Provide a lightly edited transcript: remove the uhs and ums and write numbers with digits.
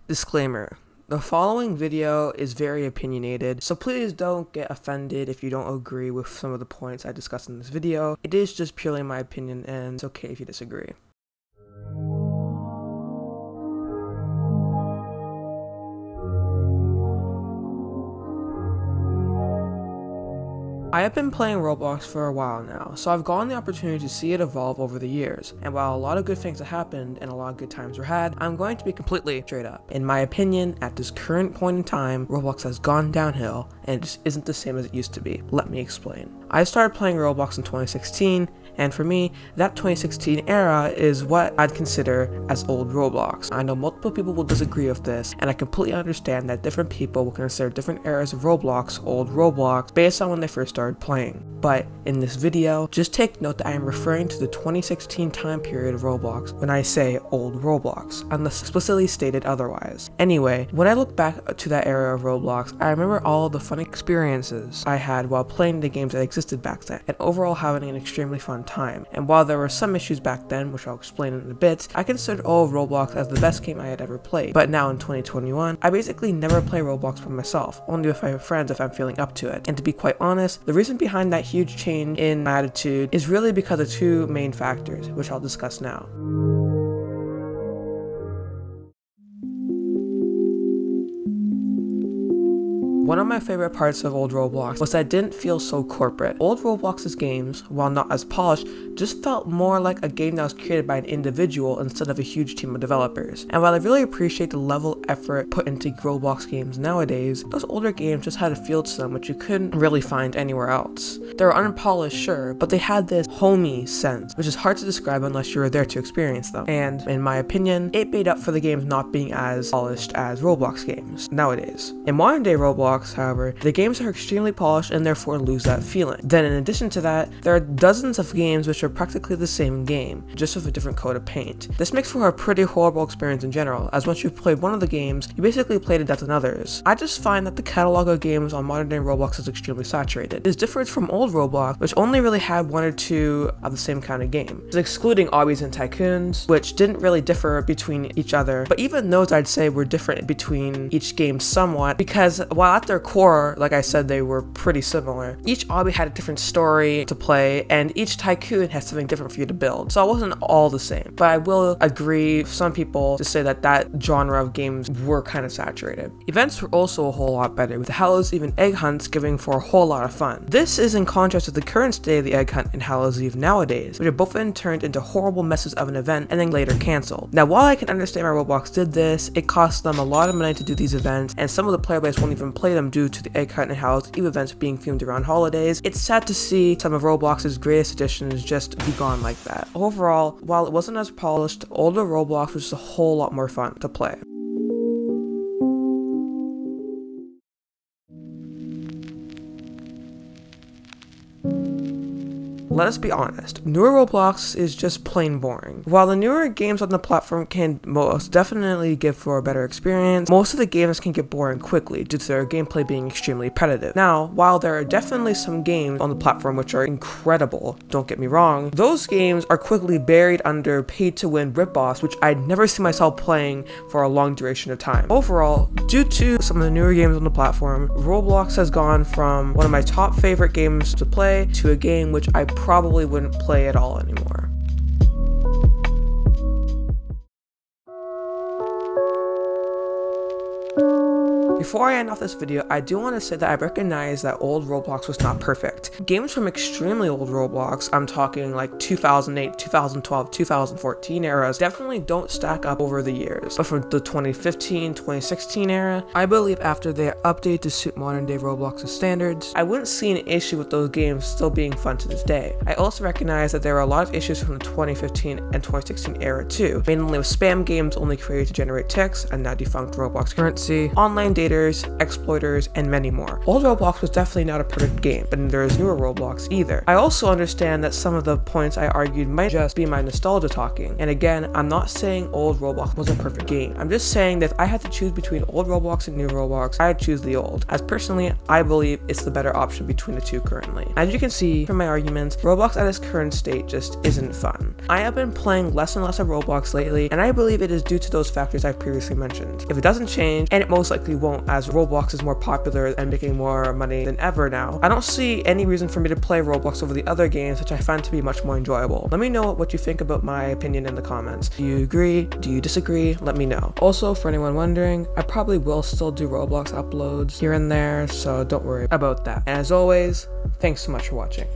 Disclaimer. The following video is very opinionated, so please don't get offended if you don't agree with some of the points I discussed in this video. It is just purely my opinion, and it's okay if you disagree. I have been playing Roblox for a while now, so I've gotten the opportunity to see it evolve over the years, and while a lot of good things have happened and a lot of good times were had, I'm going to be completely straight up. In my opinion, at this current point in time, Roblox has gone downhill and it just isn't the same as it used to be. Let me explain. I started playing Roblox in 2016, and for me, that 2016 era is what I'd consider as old Roblox. I know multiple people will disagree with this, and I completely understand that different people will consider different eras of Roblox old Roblox based on when they first started playing. But in this video, just take note that I am referring to the 2016 time period of Roblox when I say old Roblox, unless explicitly stated otherwise. Anyway, when I look back to that era of Roblox, I remember all of the fun experiences I had while playing the games that existed back then, and overall having an extremely fun time. And while there were some issues back then, which I'll explain in a bit, I considered all of Roblox as the best game I had ever played. But now in 2021, I basically never play Roblox by myself, only with my friends if I'm feeling up to it. And to be quite honest, the reason behind that huge change in my attitude is really because of two main factors, which I'll discuss now. One of my favorite parts of old Roblox was that it didn't feel so corporate. Old Roblox's games, while not as polished, just felt more like a game that was created by an individual instead of a huge team of developers. And while I really appreciate the level of effort put into Roblox games nowadays, those older games just had a feel to them which you couldn't really find anywhere else. They were unpolished, sure, but they had this homey sense, which is hard to describe unless you were there to experience them. And in my opinion, it made up for the games not being as polished as Roblox games nowadays. In modern day Roblox, however, the games are extremely polished and therefore lose that feeling. Then in addition to that, there are dozens of games which are practically the same game, just with a different coat of paint. This makes for a pretty horrible experience in general, as once you've played one of the games, you basically played a dozen others. I just find that the catalog of games on modern day Roblox is extremely saturated. This differs from old Roblox, which only really had one or two of the same kind of game, excluding Obbies and Tycoons, which didn't really differ between each other, but even those I'd say were different between each game somewhat, because while at their core, like I said, they were pretty similar. Each obby had a different story to play, and each tycoon had something different for you to build, so it wasn't all the same. But I will agree with some people to say that that genre of games were kind of saturated. Events were also a whole lot better, with the Hallows Eve and Egg Hunts giving for a whole lot of fun. This is in contrast to the current state of the Egg Hunt and Hallows Eve nowadays, which have both been turned into horrible messes of an event and then later cancelled. Now, while I can understand why Roblox did this, it cost them a lot of money to do these events, and some of the player base won't even play them due to the Egg Hunt and Hallows Eve events being themed around holidays. It's sad to see some of Roblox's greatest additions just be gone like that. Overall, while it wasn't as polished, older Roblox was just a whole lot more fun to play. Let us be honest, newer Roblox is just plain boring. While the newer games on the platform can most definitely give for a better experience, most of the games can get boring quickly due to their gameplay being extremely repetitive. Now, while there are definitely some games on the platform which are incredible, don't get me wrong, those games are quickly buried under pay-to-win rip-offs which I'd never see myself playing for a long duration of time. Overall, due to some of the newer games on the platform, Roblox has gone from one of my top favorite games to play to a game which I probably wouldn't play at all anymore. Before I end off this video, I do want to say that I recognize that old Roblox was not perfect. Games from extremely old Roblox, I'm talking like 2008, 2012, 2014 eras, definitely don't stack up over the years. But from the 2015, 2016 era, I believe after they update to suit modern day Roblox's standards, I wouldn't see an issue with those games still being fun to this day. I also recognize that there are a lot of issues from the 2015 and 2016 era too, mainly with spam games only created to generate ticks and now defunct Roblox currency, online dating creators, exploiters, and many more. Old Roblox was definitely not a perfect game, but there's newer Roblox either. I also understand that some of the points I argued might just be my nostalgia talking. And again, I'm not saying old Roblox was a perfect game. I'm just saying that if I had to choose between old Roblox and new Roblox, I'd choose the old, as personally, I believe it's the better option between the two currently. As you can see from my arguments, Roblox at its current state just isn't fun. I have been playing less and less of Roblox lately, and I believe it is due to those factors I've previously mentioned. If it doesn't change, and it most likely won't as Roblox is more popular and making more money than ever now, I don't see any reason for me to play Roblox over the other games, which I find to be much more enjoyable. Let me know what you think about my opinion in the comments. Do you agree? Do you disagree? Let me know. Also, for anyone wondering, I probably will still do Roblox uploads here and there, so don't worry about that. And as always, thanks so much for watching.